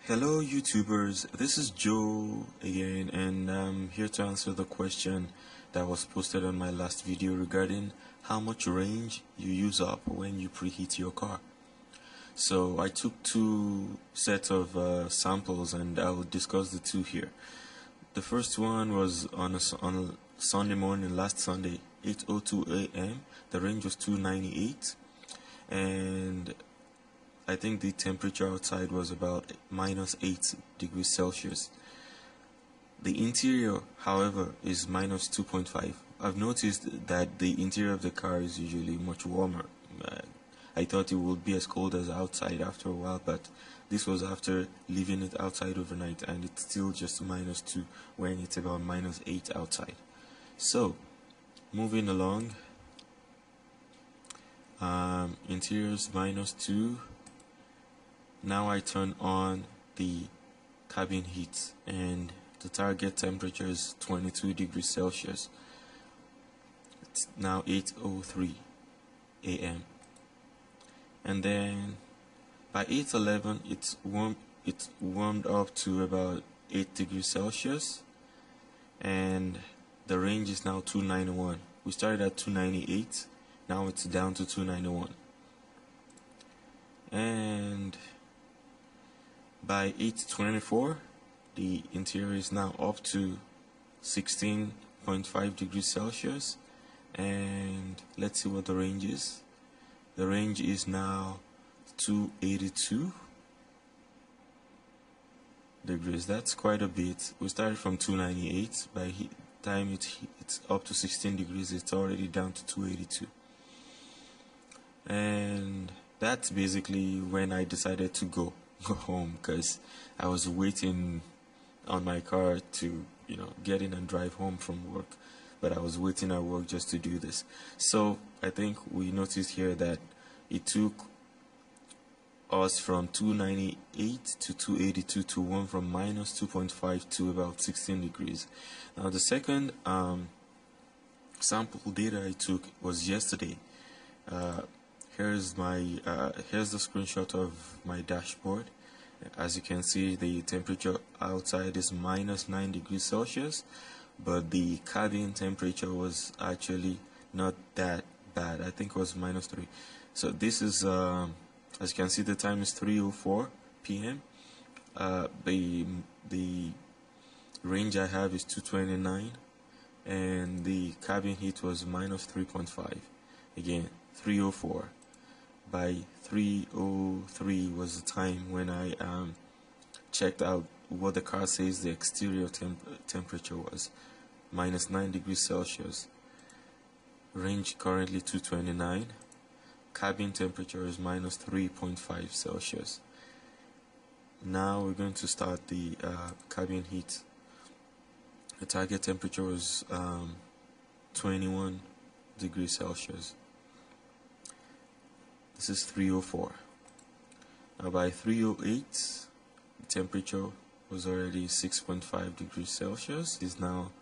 Hello YouTubers, this is Joe again, and I'm here to answer the question that was posted on my last video regarding how much range you use up when you preheat your car. So I took two sets of samples and I will discuss the two here. The first one was on a Sunday morning, last Sunday, 8:02 a.m. The range was 298, and I think the temperature outside was about -8 degrees Celsius. The interior, however, is -2.5. I've noticed that the interior of the car is usually much warmer. I thought it would be as cold as outside after a while, but this was after leaving it outside overnight, and it's still just -2 when it's about -8 outside. So, moving along, interiors -2. Now I turn on the cabin heat and the target temperature is 22 degrees Celsius. It's now 8:03 a.m. and then by 8:11 it's warmed up to about 8 degrees Celsius, and the range is now 291. We started at 298, now it's down to 291, and by 8:24 the interior is now up to 16.5 degrees Celsius, and let's see what the range is. The range is now 282 degrees. That's quite a bit. We started from 298. By the time it's up to 16 degrees, it's already down to 282. And that's basically when I decided to go home, because I was waiting on my car to get in and drive home from work, but I was waiting at work just to do this. So I think we noticed here that it took us from 298 to 282 to one from -2.5 to about 16 degrees. Now the second sample data I took was yesterday. Here's the screenshot of my dashboard. As you can see, the temperature outside is -9 degrees Celsius, but the cabin temperature was actually not that bad. I think it was -3. So this is, as you can see, the time is 3:04 p.m. The range I have is 229, and the cabin heat was -3.5. Again, 3:04. By 3:03 was the time when I checked out what the car says the exterior temperature was, -9 degrees Celsius. Range currently 229. Cabin temperature is -3.5 Celsius. Now we're going to start the cabin heat. The target temperature was 21 degrees Celsius. This is 3:04. Now by 3:08 the temperature was already 6.5 degrees Celsius. It's now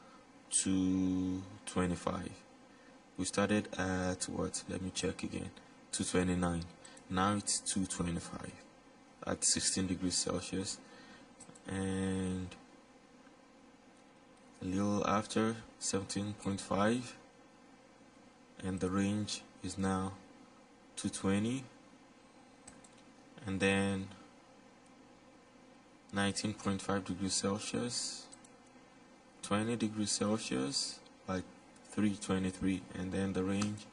225. We started at what? Let me check again. 229. Now it's 225 at 16 degrees Celsius, and a little after 17.5, and the range is now 220, and then 19.5 degrees Celsius, 20 degrees Celsius by 3:23, and then the range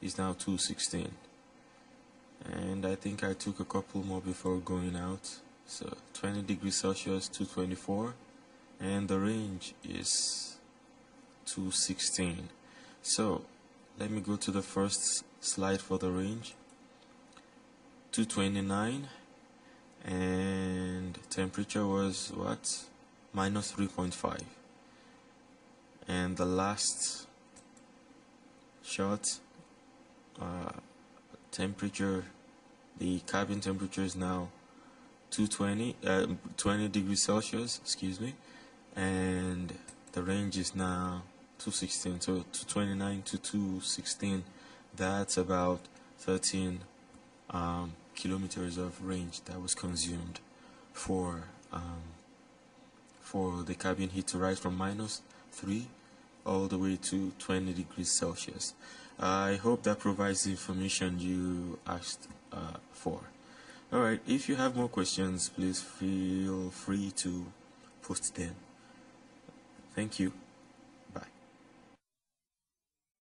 is now 216. And I think I took a couple more before going out. So 20 degrees Celsius, 224, and the range is 216. So let me go to the first slide for the range. 229, and temperature was what? -3.5. And the last shot, temperature, the cabin temperature is now 20 degrees Celsius, excuse me, and the range is now 216. So 229 to 216, that's about 13 kilometers of range that was consumed for the cabin heat to rise from -3 all the way to 20 degrees Celsius. I hope that provides the information you asked for. Alright, if you have more questions, please feel free to post them. Thank you.